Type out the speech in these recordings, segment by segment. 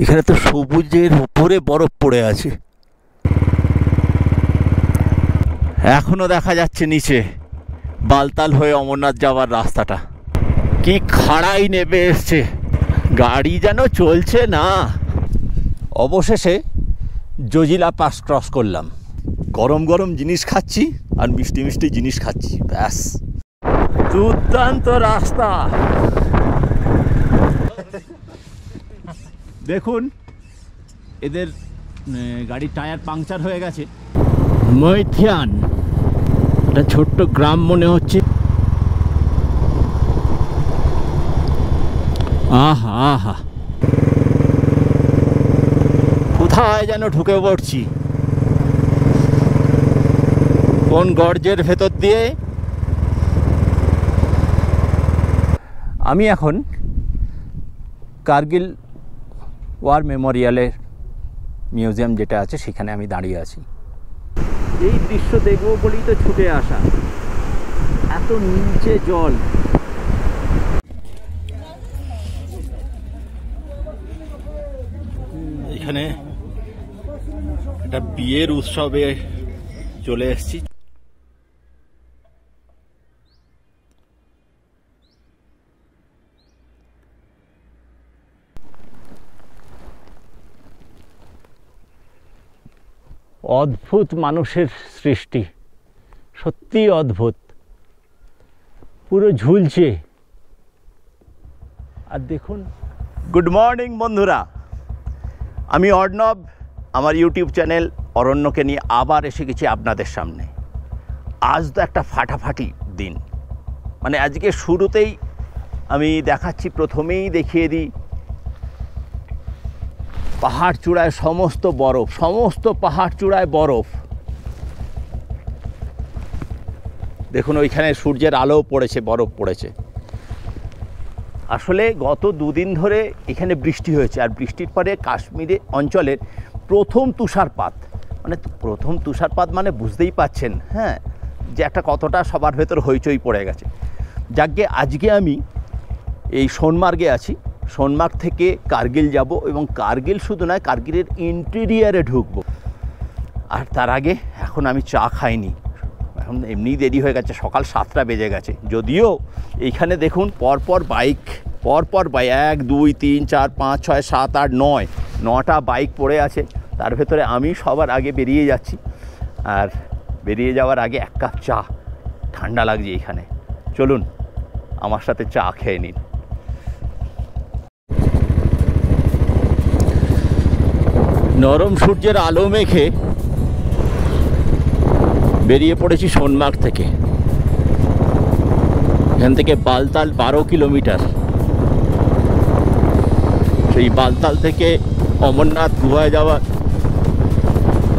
এখানে তো সবুজের উপরে বরফ পড়ে আছে, এখনো দেখা যাচ্ছে নিচে বালতাল হয়ে অমরনাথ যাওয়ার রাস্তাটা। কি খাড়াই নেমে এসছে, গাড়ি যেন চলছে না। অবশেষে জজিলা পাস ক্রস করলাম। গরম গরম জিনিস খাচ্ছি আর মিষ্টি মিষ্টি জিনিস খাচ্ছি, ব্যাস দুর্দান্ত রাস্তা। দেখুন এদের গাড়ির টায়ার পাংচার হয়ে গেছে। মৈথিয়ান একটা ছোট্ট গ্রাম মনে হচ্ছে। আহা আহা, কোথায় যেন ঢুকে পড়ছি, কোন গর্জের ভেতর দিয়ে। আমি এখন কার্গিল ওয়ার মেমোরিয়ালের মিউজিয়াম যেটা আছে সেখানে আমি দাঁড়িয়ে আছি। এই দৃশ্য দেখবো বলেই তো ছুটে আসা, এত নিচে জল। এখানে একটা বিয়ের উৎসবে চলে এসেছি। অদ্ভুত মানুষের সৃষ্টি, সত্যি অদ্ভুত, পুরো ঝুলছে। আর দেখুন, গুড মর্নিং বন্ধুরা, আমি অর্ণব, আমার ইউটিউব চ্যানেল অরণ্যকে নিয়ে আবার এসে গেছি আপনাদের সামনে। আজ তো একটা ফাটাফাটি দিন, মানে আজকে শুরুতেই আমি দেখাচ্ছি, প্রথমেই দেখিয়ে দিই পাহাড় চূড়ায় সমস্ত বরফ, সমস্ত পাহাড় চূড়ায় বরফ। দেখুন ওইখানে সূর্যের আলো পড়েছে, বরফ পড়েছে। আসলে গত দুদিন ধরে এখানে বৃষ্টি হয়েছে, আর বৃষ্টির পরে কাশ্মীরে অঞ্চলের প্রথম তুষারপাত। মানে প্রথম তুষারপাত মানে বুঝতেই পাচ্ছেন, হ্যাঁ, যে একটা কতটা সবার ভেতর হইচই পড়ে গেছে। যাকে আজকে আমি এই সোনমার্গে আছি, সোনমার্গ থেকে কার্গিল যাব, এবং কার্গিল শুধু নয়, কার্গিলের ইন্টেরিয়ারে ঢুকবো। আর তার আগে এখন আমি চা খাইনি, এখন এমনিই দেরি হয়ে গেছে, সকাল 7টা বেজে গেছে। যদিও এইখানে দেখুন পরপর বাইক, 1 2 3 4 5 6 7 8 9, 9টা বাইক পড়ে আছে। তার ভেতরে আমি সবার আগে বেরিয়ে যাচ্ছি, আর বেরিয়ে যাওয়ার আগে এক কাপ চা, ঠান্ডা লাগছে এইখানে। চলুন আমার সাথে চা খেয়ে নিন। নরম সূর্যের আলো মেখে বেরিয়ে পড়েছি সোনমার্গ থেকে। এখান থেকে বালতাল 12 কিলোমিটার। সেই বালতাল থেকে অমরনাথ গুহায় যাওয়ার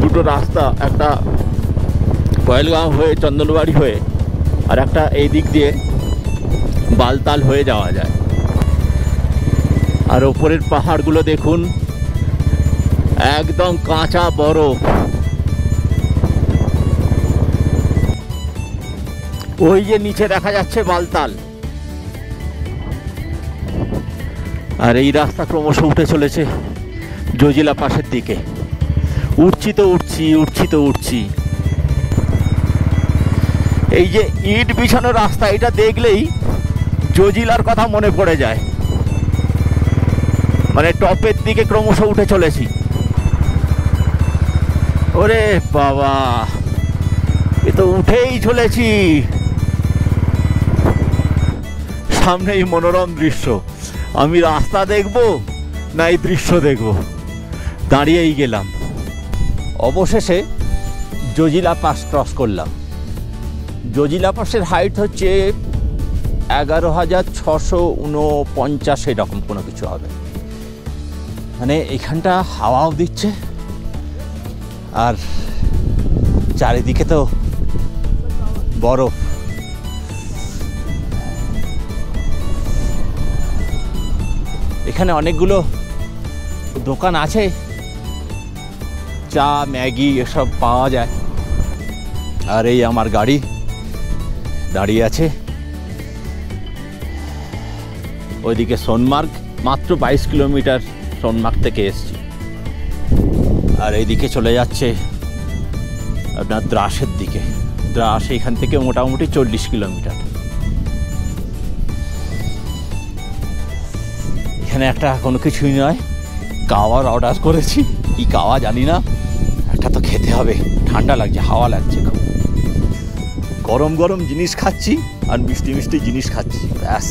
দুটো রাস্তা, একটা পহেলগাঁও হয়ে চন্দনবাড়ি হয়ে, আর একটা এই দিক দিয়ে বালতাল হয়ে যাওয়া যায়। আর ওপরের পাহাড়গুলো দেখুন, একদম কাঁচা বরফ। ওই যে নিচে দেখা যাচ্ছে বালতাল, আর এই রাস্তা ক্রমশ উঠে চলেছে জজিলা পাশের দিকে। উঠছি তো উঠছি, উঠছি তো উঠছি। এই যে ইট বিছানো রাস্তা, এটা দেখলেই জজিলার কথা মনে পড়ে যায়। মানে টপের দিকে ক্রমশ উঠে চলেছি। ওরে বাবা, এ তো উঠেই চলেছি। সামনেই মনোরম দৃশ্য, আমি রাস্তা দেখব না এই দৃশ্য দেখব, দাঁড়িয়েই গেলাম। অবশেষে জজিলা পাস ক্রস করলাম। জজিলা পাসের হাইট হচ্ছে 11,649, এরকম কোনো কিছু হবে। মানে এখানটা হাওয়াও দিচ্ছে, আর চারিদিকে তো বরফ। এখানে অনেকগুলো দোকান আছে, চা ম্যাগি এসব পাওয়া যায়। আর এই আমার গাড়ি দাঁড়িয়ে আছে। ওইদিকে সোনমার্গ মাত্র 22 কিলোমিটার সোনমার্গ থেকে এসেছি। আর এইদিকে চলে যাচ্ছে আপনার দ্রাসের দিকে। দ্রাস এখান থেকে মোটামুটি 40 কিলোমিটার। এখানে একটা কোনো কিছুই নয়, কাওয়ার অর্ডার করেছি, কি কাওয়া জানি না, একটা তো খেতে হবে। ঠান্ডা লাগছে, হাওয়া লাগছে খুব, গরম গরম জিনিস খাচ্ছি আর মিষ্টি মিষ্টি জিনিস খাচ্ছি, ব্যাস।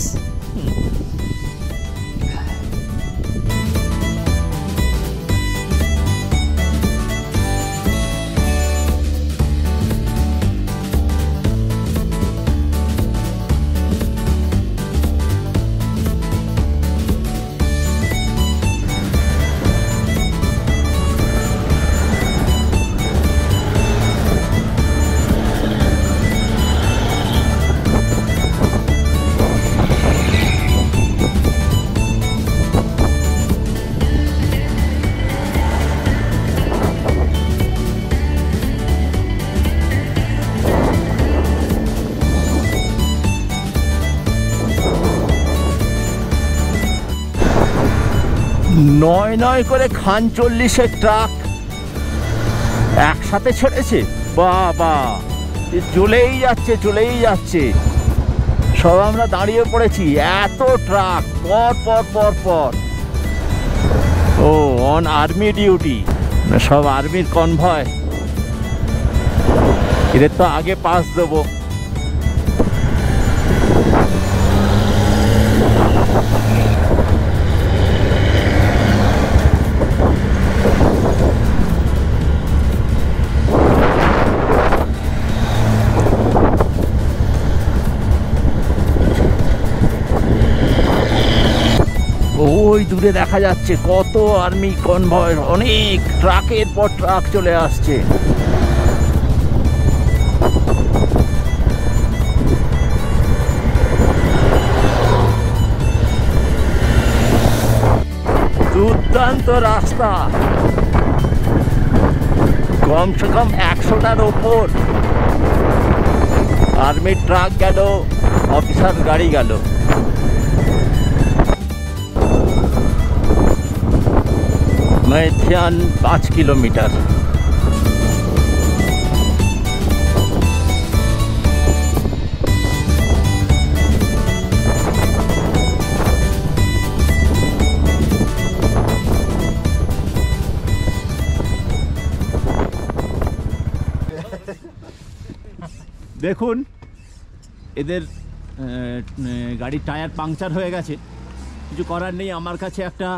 নয় নয় করে খান 40-এর ট্রাক একসাথে ছেড়েছে, বাবা, চলেই যাচ্ছে চলেই যাচ্ছে। সব আমরা দাঁড়িয়ে পড়েছি, এত ট্রাক পর পর পর পর। ও অন আর্মি ডিউটি, সব আর্মির কনভয়, এদের তো আগে পাস দেবো। ওই দূরে দেখা যাচ্ছে কত আর্মি কনভয়, অনেক ট্রাকের পর ট্রাক চলে আসছে। দুর্দান্ত রাস্তা, কমসে কম 100টার ওপর আর্মির ট্রাক গেল, অফিসার গাড়ি গেল। मैथियान 5 किलोमीटर। দেখুন এদের গাড়ির টায়ার পাংচার হয়ে গেছে, কিছু করার নেই। আমার কাছে একটা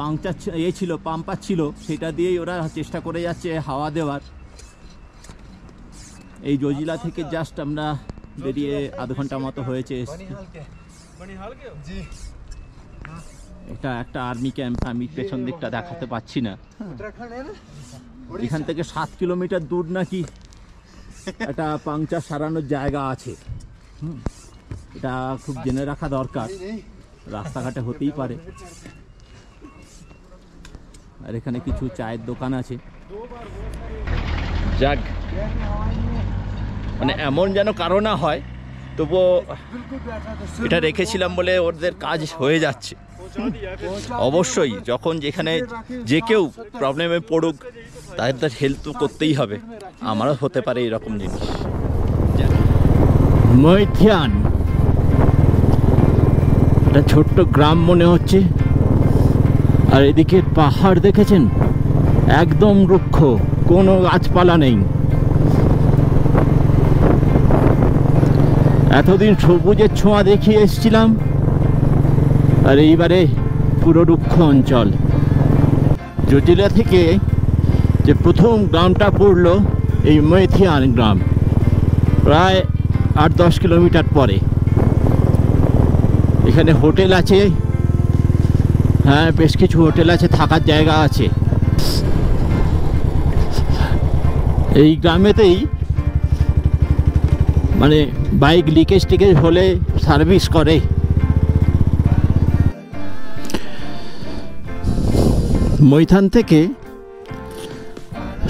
পাংচার ছিল, পাম্পার ছিল, সেটা দিয়েই ওরা চেষ্টা করে যাচ্ছে হাওয়া দেওয়ার। এই জজিলা থেকে জাস্ট আমরা বেরিয়ে আধ ঘন্টা মতো হয়েছে। এটা একটা আর্মি ক্যাম্প, আমি পেছন দিকটা দেখাতে পাচ্ছি না। এখান থেকে 7 কিলোমিটার দূর নাকি একটা পাংচার সারানোর জায়গা আছে। এটা খুব জেনে রাখা দরকার, রাস্তাঘাটে হতেই পারে। আর এখানে কিছু চায়ের দোকান আছে। যাক, মানে এমন যেন কারো না হয়, তবুও এটা রেখেছিলাম বলে ওদের কাজ হয়ে যাচ্ছে। অবশ্যই যখন যেখানে যে কেউ প্রবলেমে পড়ুক, তাদের হেল্প তো করতেই হবে। আমারও হতে পারে এরকম জিনিস। মৈথিয়ান একটা ছোট্ট গ্রাম মনে হচ্ছে। আর এদিকে পাহাড় দেখেছেন, একদম রুক্ষ, কোনো গাছপালা নেই। এতদিন সবুজের ছোঁয়া দেখিয়ে এসেছিলাম, আর এইবারে পুরো রুক্ষ অঞ্চল। জজিলা থেকে যে প্রথম গ্রামটা পড়লো এই মৈথিয়ান গ্রাম, প্রায় 8-10 কিলোমিটার পরে। এখানে হোটেল আছে, হ্যাঁ বেশ কিছু হোটেল আছে, থাকার জায়গা আছে। এই গ্রামেতেই মানে বাইক লিকেজ টিকেজ হলে সার্ভিস করে। মৈথান থেকে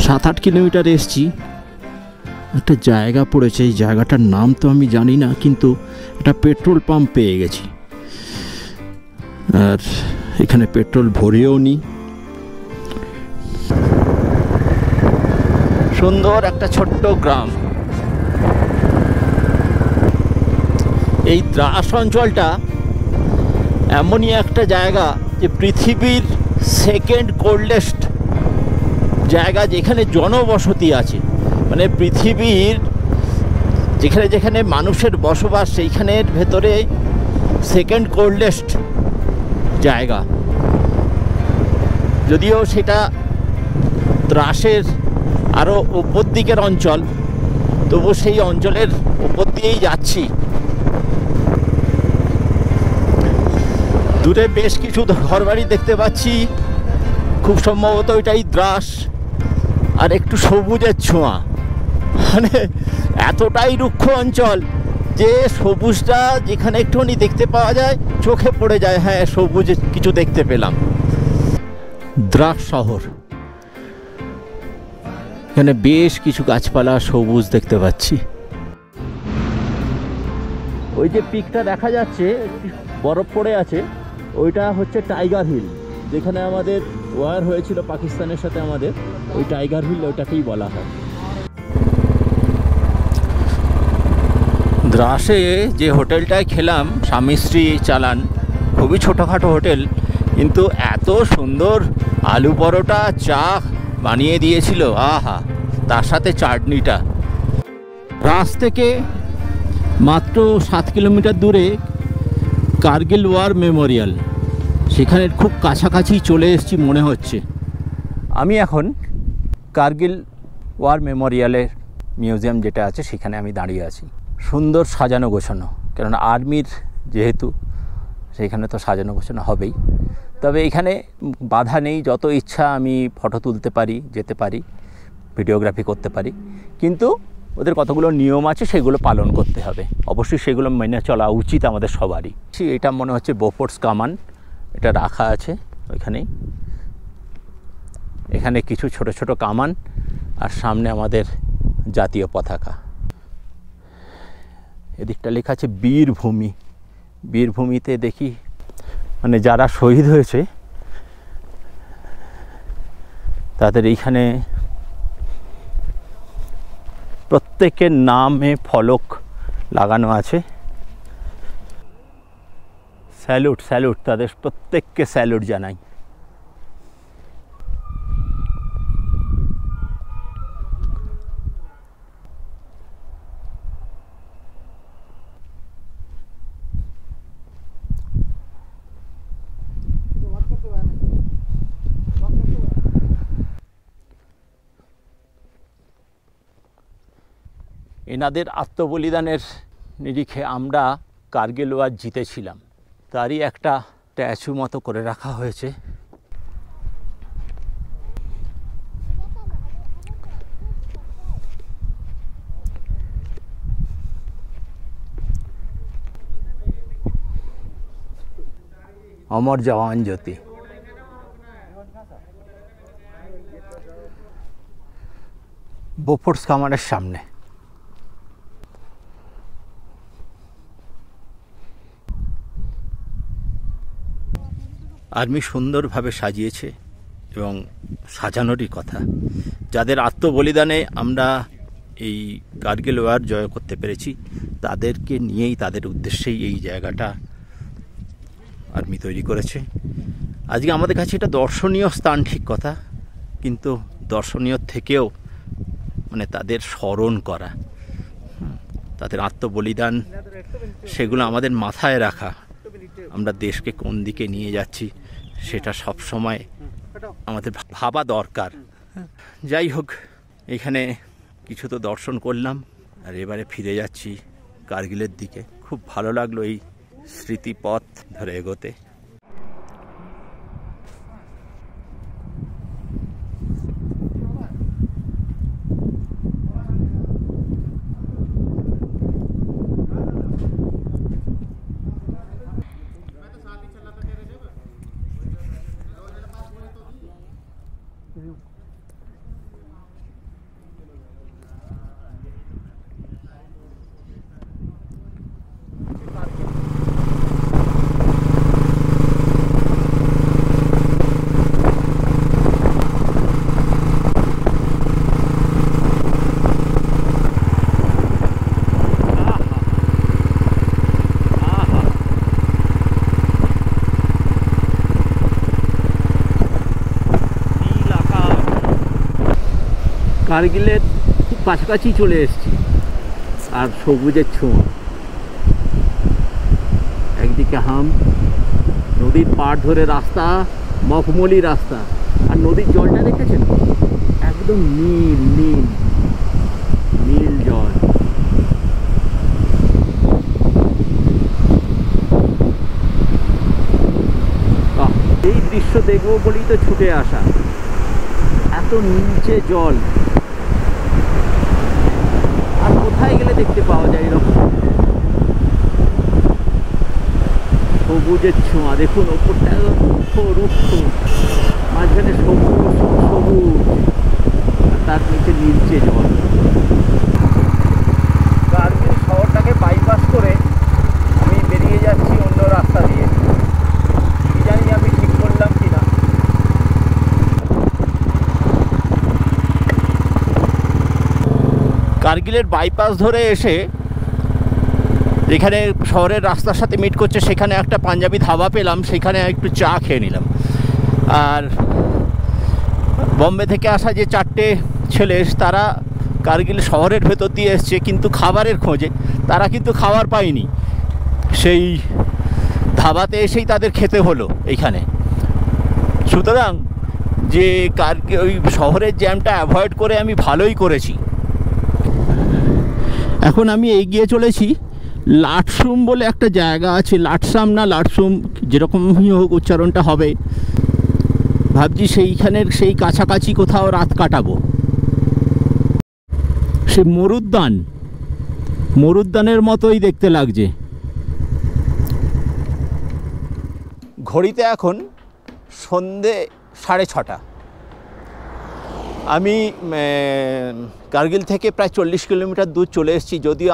7-8 কিলোমিটার এসছি, একটা জায়গা পড়েছে। এই জায়গাটার নাম তো আমি জানি না, কিন্তু একটা পেট্রোল পাম্প পেয়ে গেছি। আর এখানে পেট্রোল ভরেও নি। সুন্দর একটা ছোট্ট গ্রাম। এই দ্রাস অঞ্চলটা এমনই একটা জায়গা যে পৃথিবীর সেকেন্ড কোল্ডেস্ট জায়গা যেখানে জনবসতি আছে। মানে পৃথিবীর যেখানে যেখানে মানুষের বসবাস সেইখানের ভেতরে সেকেন্ড কোল্ডেস্ট জায়গা। যদিও সেটা দ্রাসের আরও উপর দিকের অঞ্চল, তবু সেই অঞ্চলের উপর দিয়েই যাচ্ছি। দূরে বেশ কিছু ঘরবাড়ি দেখতে পাচ্ছি, খুব সম্ভবত এটাই দ্রাস। আর একটু সবুজের ছোঁয়া, মানে এতটাই রুক্ষ অঞ্চল যে সবুজটা যেখানে একটুখানি দেখতে পাওয়া যায় চোখে পড়ে যায়, হ্যাঁ সবুজ কিছু দেখতে পেলাম। দ্রাস শহর, এখানে বেশ কিছু গাছপালা সবুজ দেখতে পাচ্ছি। ওই যে পিকটা দেখা যাচ্ছে বরফ পড়ে আছে, ওইটা হচ্ছে টাইগার হিল, যেখানে আমাদের ওয়ার হয়েছিল পাকিস্তানের সাথে আমাদের, ওই টাইগার হিল ওইটাকেই বলা হয়। দ্রাসে যে হোটেলটায় খেলাম, স্বামী স্ত্রী চালান, খুবই ছোটোখাটো হোটেল, কিন্তু এত সুন্দর আলু পরোটা চা বানিয়ে দিয়েছিল, আহা, তার সাথে চাটনিটা। দ্রাস থেকে মাত্র 7 কিলোমিটার দূরে কার্গিল ওয়ার মেমোরিয়াল, সেখানে খুব কাছাকাছি চলে এসেছি মনে হচ্ছে। আমি এখন কার্গিল ওয়ার মেমোরিয়ালের মিউজিয়াম যেটা আছে সেখানে আমি দাঁড়িয়ে আছি। সুন্দর সাজানো গোছানো, কেননা আর্মির যেহেতু সেখানে তো সাজানো গোছানো হবেই। তবে এখানে বাধা নেই, যত ইচ্ছা আমি ফটো তুলতে পারি, যেতে পারি, ভিডিওগ্রাফি করতে পারি, কিন্তু ওদের কতগুলো নিয়ম আছে সেগুলো পালন করতে হবে। অবশ্যই সেগুলো মেনে চলা উচিত আমাদের সবারই। এটা মনে হচ্ছে বোফোর্স কামান, এটা রাখা আছে ওইখানেই। এখানে কিছু ছোট ছোট কামান আর সামনে আমাদের জাতীয় পতাকা। এদিকটা লেখা আছে বীরভূমি। বীরভূমিতে দেখি মানে যারা শহীদ হয়েছে তাদের এইখানে প্রত্যেকের নামে ফলক লাগানো আছে। স্যালুট স্যালুট, তাদের প্রত্যেককে স্যালুট জানাই। এনাদের আত্মবলিদানের নিরিখে আমরা কার্গিল ওয়ার জিতেছিলাম, তারই একটা স্ট্যাচু মতো করে রাখা হয়েছে। অমর জওয়ান জ্যোতি। বোফোর্স কামানের সামনে। আর্মি সুন্দরভাবে সাজিয়েছে এবং সাজানোরই কথা। যাদের আত্মবলিদানে আমরা এই কার্গিল ওয়ার জয় করতে পেরেছি তাদেরকে নিয়েই, তাদের উদ্দেশ্যেই এই জায়গাটা আর্মি তৈরি করেছে। আজকে আমাদের কাছে এটা দর্শনীয় স্থান ঠিক কথা, কিন্তু দর্শনীয় থেকেও মানে তাদের স্মরণ করা, তাদের আত্মবলিদান, সেগুলো আমাদের মাথায় রাখা। আমরা দেশকে কোন দিকে নিয়ে যাচ্ছি সেটা সব সময় আমাদের ভাবা দরকার। যাই হোক, এখানে কিছু তো দর্শন করলাম, আর এবারে ফিরে যাচ্ছি কার্গিলের দিকে। খুব ভালো লাগলো এই স্মৃতিপথ ধরে এগোতে। কার্গিলের খুব কাছাকাছি চলে এসেছি। আর সবুজের ছোঁয়া, একদিকে হাম, নদীর পাড় ধরে রাস্তা, মখমলি রাস্তা, আর নদীর জলটা দেখেছেন একদম নীল নীল নীল জল। এই দৃশ্য দেখবো বলেই তো ছুটে আসা। এত নিচে জল আর কোথায় গেলে দেখতে পাওয়া যায় এরকম সবুজের ছোঁয়া। দেখুন ওপরটা রুক্ষ রুক্ষ, মাঝখানে সবুজ সবুজ, আর তার নিচে নীলচে জল। কার্গিল শহরটাকে বাইপাস করে আমি বেরিয়ে যাচ্ছি অন্য রাস্তা দিয়ে। কি জানি আমি ঠিক করলাম কিনা। কার্গিলের বাইপাস ধরে এসে যেখানে শহরের রাস্তার সাথে মিট করছে সেখানে একটা পাঞ্জাবি ধাবা পেলাম, সেখানে একটু চা খেয়ে নিলাম। আর বম্বে থেকে আসা যে 4টে ছেলে, তারা কার্গিল শহরের ভেতর দিয়ে এসছে কিন্তু খাবারের খোঁজে। তারা কিন্তু খাবার পায়নি, সেই ধাবাতে এসেই তাদের খেতে হলো এইখানে। সুতরাং যে ওই শহরের জ্যামটা অ্যাভয়েড করে আমি ভালোই করেছি। এখন আমি এগিয়ে চলেছি লাটসুম বলে একটা জায়গা আছে, লাটসাম না লাটসুম যেরকমই হোক উচ্চারণটা হবে। ভাবছি সেইখানের সেই কাছাকাছি কোথাও রাত কাটাবো। সে মরুদ্যানের মতোই দেখতে লাগছে। ঘড়িতে এখন সন্ধে 6:30। আমি কার্গিল থেকে প্রায় 40 কিলোমিটার দূর চলে এসেছি। যদিও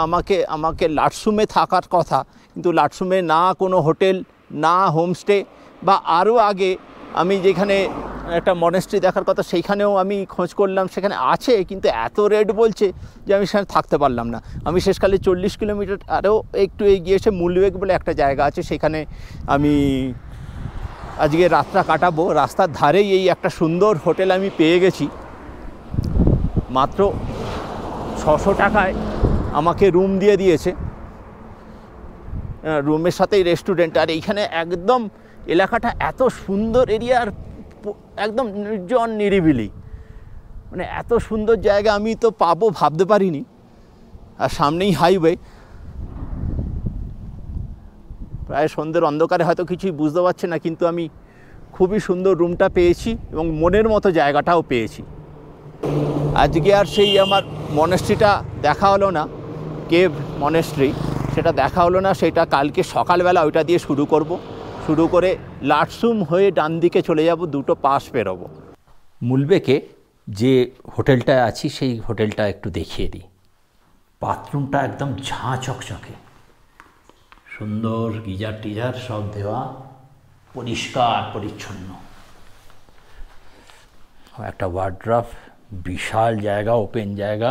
আমাকে লাটসুমে থাকার কথা, কিন্তু লাটসুমে না কোনো হোটেল, না হোমস্টে, বা আরও আগে আমি যেখানে একটা মনেস্ট্রি দেখার কথা সেইখানেও আমি খোঁজ করলাম, সেখানে আছে, কিন্তু এত রেট বলছে যে আমি সেখানে থাকতে পারলাম না। আমি শেষকালে 40 কিলোমিটার আরও একটু এগিয়ে এসে মুলবেগ বলে একটা জায়গা আছে, সেখানে আমি আজকে রাতটা কাটাবো। রাস্তার ধারেই এই একটা সুন্দর হোটেল আমি পেয়ে গেছি। মাত্র 600 টাকায় আমাকে রুম দিয়ে দিয়েছে, রুমের সাথেই রেস্টুরেন্ট। আর এইখানে একদম এলাকাটা এত সুন্দর এরিয়া, আর একদম নির্জন নিরিবিলি, মানে এত সুন্দর জায়গা আমি তো পাবো ভাবতে পারিনি। আর সামনেই হাইওয়ে। প্রায় সন্ধ্যের অন্ধকারে হয়তো কিছুই বুঝতে পারছে না, কিন্তু আমি খুবই সুন্দর রুমটা পেয়েছি এবং মনের মতো জায়গাটাও পেয়েছি। আজকে আর সেই আমার মনেস্ট্রিটা দেখা হলো না, কেভ মনেস্ট্রি, সেটা দেখা হলো না। সেটা কালকে সকালবেলা ওইটা দিয়ে শুরু করে লাটসুম হয়ে ডান দিকে চলে যাব, 2টো পাস পেরোবো। মুলবেকে যে হোটেলটায় আছি সেই হোটেলটা একটু দেখিয়ে দিই। বাথরুমটা একদম ঝাঁ চকচকে, সুন্দর গিজার টিজার সব দেওয়া, পরিষ্কার পরিচ্ছন্ন। একটা ওয়ার্ড্রপ, বিশাল জায়গা, ওপেন জায়গা,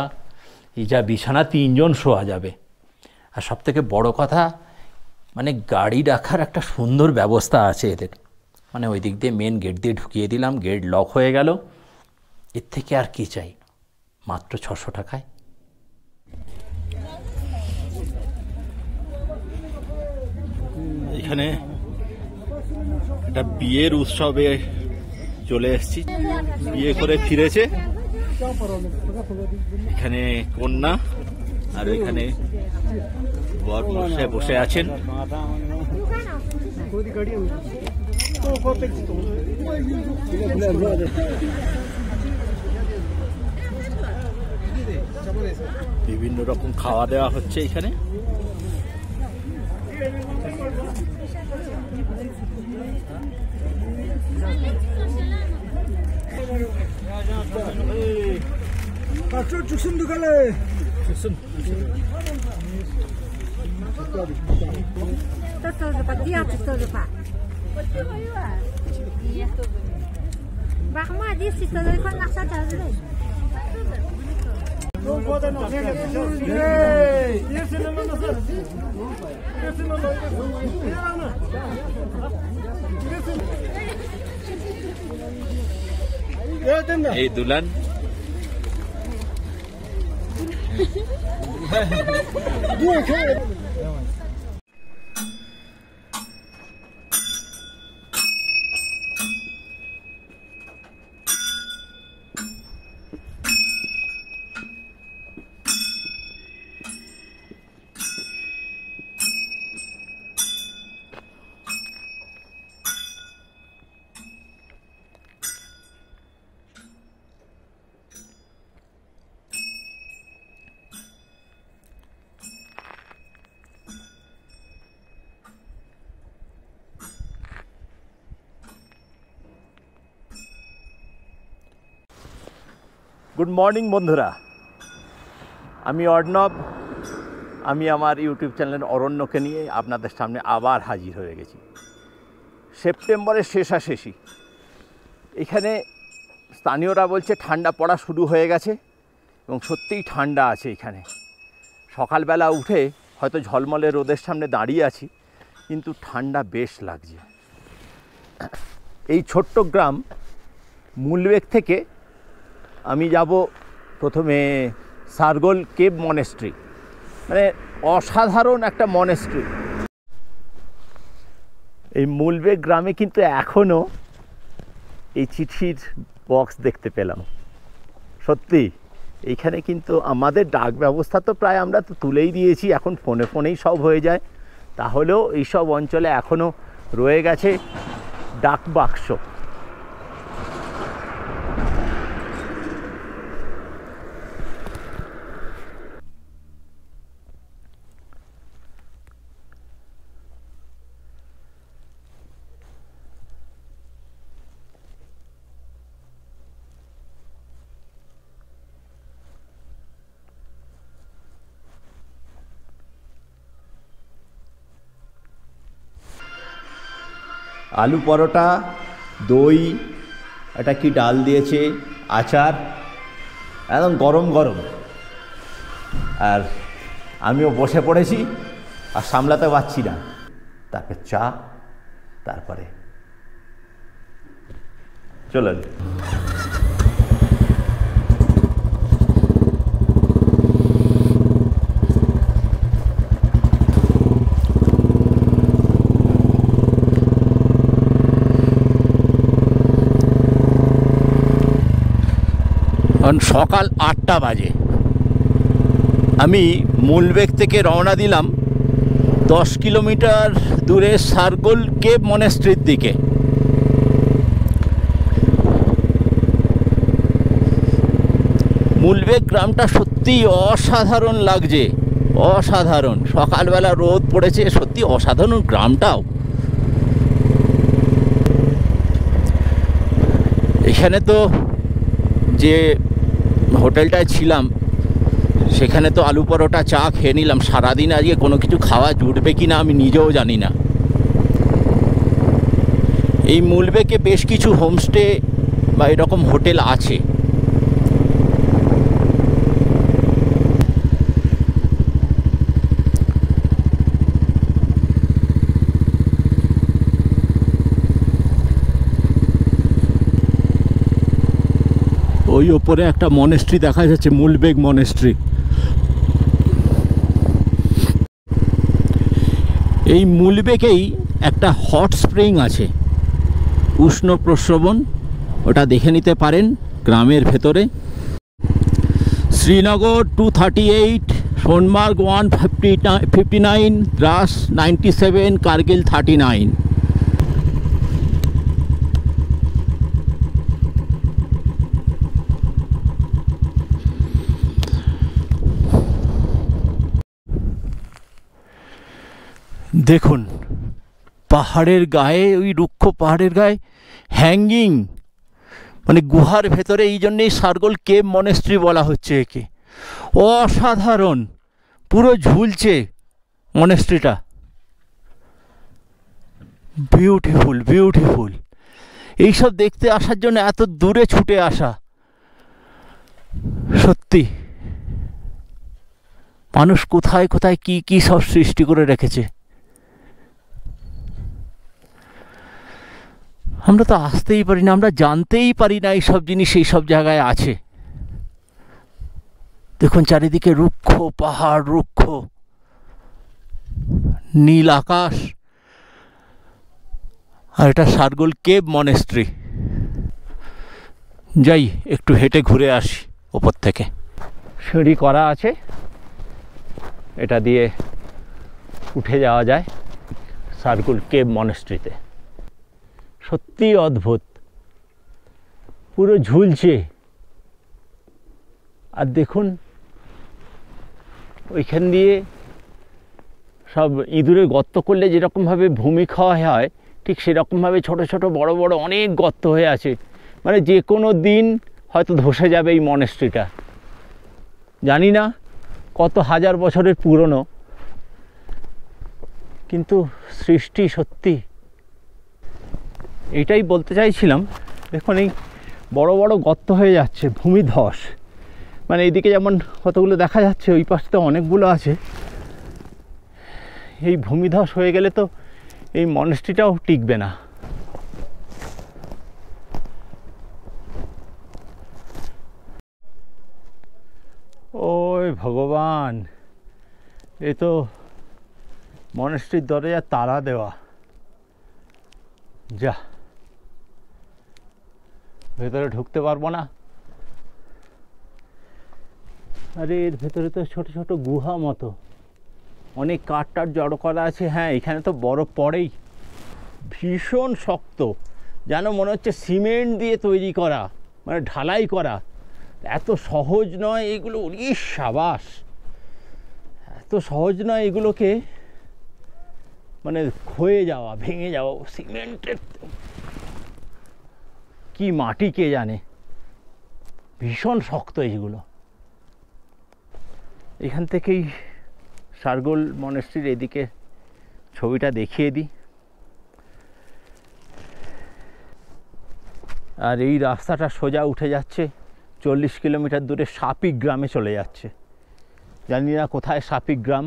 এই যা বিছানা 3 জন শোয়া যাবে। আর সবথেকে বড় কথা, মানে গাড়ি রাখার একটা সুন্দর ব্যবস্থা আছে এদের। মানে ওই দিক দিয়ে মেন গেট দিয়ে ঢুকিয়ে দিলাম, গেট লক হয়ে গেল। এর থেকে আর কি চাই, মাত্র 600 টাকায়। এখানে একটা বিয়ের উৎসবে চলে এসেছি, বিয়ে করে ফিরেছে। এখানে কন্যা আর এখানে বর মশাই বসে আছেন। বিভিন্ন রকম খাওয়া দাওয়া হচ্ছে এখানে। এই দুলান গুড মর্নিং বন্ধুরা, আমি অর্ণব। আমি আমার ইউটিউব চ্যানেল অরণ্যকে নিয়ে আপনাদের সামনে আবার হাজির হয়ে গেছি। সেপ্টেম্বরের শেষাশেষি এখানে স্থানীয়রা বলছে ঠান্ডা পড়া শুরু হয়ে গেছে এবং সত্যিই ঠান্ডা আছে এখানে। সকালবেলা উঠে হয়তো ঝলমলে রোদের সামনে দাঁড়িয়ে আছি, কিন্তু ঠান্ডা বেশ লাগছে। এই ছোট্ট গ্রাম মূলবেগ থেকে আমি যাব প্রথমে সারগোল কেভ মনেস্ট্রি, মানে অসাধারণ একটা মনেস্ট্রি। এই মূলবেগ গ্রামে কিন্তু এখনও এই চিঠির বক্স দেখতে পেলাম। সত্যি এইখানে কিন্তু আমাদের ডাক ব্যবস্থা তো প্রায় আমরা তো তুলেই দিয়েছি, এখন ফোনে ফোনেই সব হয়ে যায়। তাহলেও এইসব অঞ্চলে এখনও রয়ে গেছে ডাক বাক্স। আলু পরোটা, দই, এটা কি ডাল দিয়েছে, আচার, একদম গরম গরম। আর আমিও বসে পড়েছি আর সামলাতে পারছি না। তারপর চা, তারপরে চলেন। সকাল 8টা বাজে। আমি মূলবেগ থেকে রওনা দিলাম 10 কিলোমিটার দূরে সারগোল কেভ মনেস্ট্রির দিকে। মূলবেগ গ্রামটা সত্যি অসাধারণ লাগছে, অসাধারণ। সকালবেলা রোদ পড়েছে, সত্যি অসাধারণ গ্রামটাও। এখানে তো যে হোটেলটায় ছিলাম সেখানে তো আলু পরোটা, চা খেয়ে নিলাম। সারাদিন আজকে কোনো কিছু খাওয়া জুটবে কি না আমি নিজেও জানি না। এই মূলবেগে বেশ কিছু হোমস্টে বা এরকম হোটেল আছে। ওই ওপরে একটা মনেস্ট্রি দেখা যাচ্ছে, মূলবেগ মনেস্ট্রি। এই মূলবেগেই একটা হট স্প্রিং আছে, উষ্ণ প্রস্রবণ, ওটা দেখে নিতে পারেন গ্রামের ভেতরে। শ্রীনগর 238, সোনমার্গ 159, দ্রাস 97, কার্গিল 39। দেখুন পাহাড়ের গায়ে, ওই রুক্ষ পাহাড়ের গায়ে হ্যাঙ্গিং, মানে গুহার ভেতরে। এই জন্যেই সারগোল কেভ মনেস্ট্রি বলা হচ্ছে একে। অসাধারণ, পুরো ঝুলছে মনেস্ট্রিটা। Beautiful beautiful. এইসব দেখতে আসার জন্য এত দূরে ছুটে আসা, সত্যি মানুষ কোথায় কোথায় কি কি সব সৃষ্টি করে রেখেছে। আমরা তো আসতেই পারি না, আমরা জানতেই পারি না এইসব জিনিস এই সব জায়গায় আছে। দেখুন চারিদিকে রুক্ষ পাহাড়, রুক্ষ নীল আকাশ, আর এটা সারগোল কেভ মনেস্ট্রি। যাই একটু হেঁটে ঘুরে আসি ওপর থেকে। সিঁড়ি করা আছে, এটা দিয়ে উঠে যাওয়া যায় সারগোল কেভ মনেস্ট্রিতে। সত্যি অদ্ভুত, পুরো ঝুলছে। আর দেখুন ওইখান দিয়ে সব ইঁদুরের গর্ত করলে যেরকমভাবে ভূমিক্ষয় হয়, ঠিক সেরকমভাবে ছোট ছোট বড় বড় অনেক গর্ত হয়ে আছে। মানে যে কোনো দিন হয়তো ধসে যাবে এই মনেস্ট্রিটা। জানি না কত হাজার বছরের পুরনো, কিন্তু সৃষ্টি সত্যি। এইটাই বলতে চাইছিলাম। দেখুন এই বড় বড় গর্ত হয়ে যাচ্ছে, ভূমিধস। মানে এইদিকে যেমন কতগুলো দেখা যাচ্ছে, ওই পাশে অনেকগুলো আছে। এই ভূমিধস হয়ে গেলে তো এই মনেস্ট্রিটাও টিকবে না। ওই ভগবান, এ তো মনেস্ট্রির দরজা তালা দেওয়া। যা, ভেতরে ঢুকতে পারবো না। আরে এর ভেতরে তো ছোট ছোট গুহা মতো অনেক কাঠ টাট জড়ো করা আছে। হ্যাঁ, এখানে তো বরফ পড়েই, ভীষণ শক্ত, যেন মনে হচ্ছে সিমেন্ট দিয়ে তৈরি করা, মানে ঢালাই করা। এত সহজ নয় এগুলো। ইস সাবাস, এত সহজ নয় এগুলোকে মানে ক্ষয়ে যাওয়া, ভেঙে যাওয়া। সিমেন্টের কি মাটি কে জানে, ভীষণ শক্ত এইগুলো। এখান থেকেই সারগোল মনেস্ট্রির এদিকে ছবিটা দেখিয়ে দিই। আর এই রাস্তাটা সোজা উঠে যাচ্ছে 40 কিলোমিটার দূরে সাপিক গ্রামে চলে যাচ্ছে। জানি না কোথায় সাপিক গ্রাম,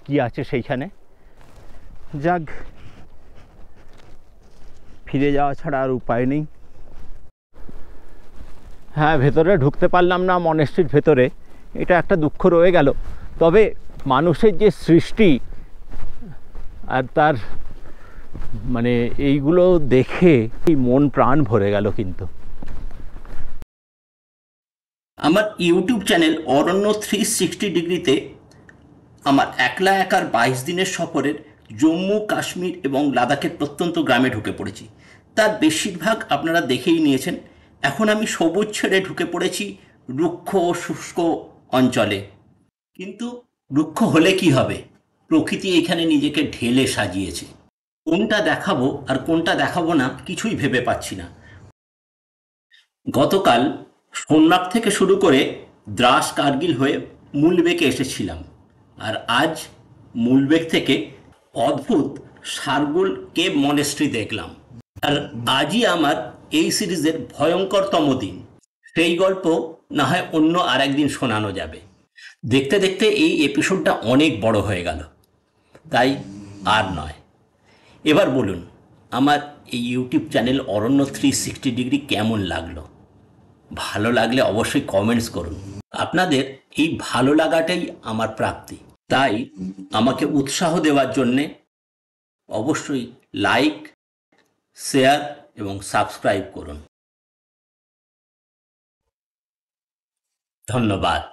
কি আছে সেইখানে। যাক, ফিরে যাওয়া ছাড়া আর উপায় নেই। হ্যাঁ, ভেতরে ঢুকতে পারলাম না মনেস্ট্রির ভেতরে, এটা একটা দুঃখ রয়ে গেল। তবে মানুষের যে সৃষ্টি আর তার মানে এইগুলো দেখে এই মন প্রাণ ভরে গেল। কিন্তু আমার ইউটিউব চ্যানেল অরণ্য 360 ডিগ্রিতে আমার একলা একার 22 দিনের সফরের জম্মু কাশ্মীর এবং লাদাখের প্রত্যন্ত গ্রামে ঢুকে পড়েছি। তার বেশিরভাগ আপনারা দেখেই নিয়েছেন। এখন আমি সবুজ ছেড়ে ঢুকে পড়েছি রুক্ষ ও শুষ্ক অঞ্চলে। কিন্তু রুক্ষ হলে কি হবে, প্রকৃতি এখানে নিজেকে ঢেলে সাজিয়েছে। কোনটা দেখাবো আর কোনটা দেখাবো না কিছুই ভেবে পাচ্ছি না। গতকাল সোমনাথ থেকে শুরু করে দ্রাস কার্গিল হয়ে মুলবেকে এসেছিলাম, আর আজ মুলবেক থেকে অদ্ভুত সারগোল কেভ মনেস্ট্রি দেখলাম। আর আজই আমার এই সিরিজের ভয়ঙ্করতম দিন। সেই গল্প না হয় অন্য আর একদিন শোনানো যাবে। দেখতে দেখতে এই এপিসোডটা অনেক বড় হয়ে গেল, তাই আর নয়। এবার বলুন, আমার এই ইউটিউব চ্যানেল অরণ্য 360 ডিগ্রি কেমন লাগলো? ভালো লাগলে অবশ্যই কমেন্টস করুন। আপনাদের এই ভালো লাগাটাই আমার প্রাপ্তি। তাই আমাকে উৎসাহ দেওয়ার জন্যে অবশ্যই লাইক, শেয়ার এবং সাবস্ক্রাইব করুন। ধন্যবাদ।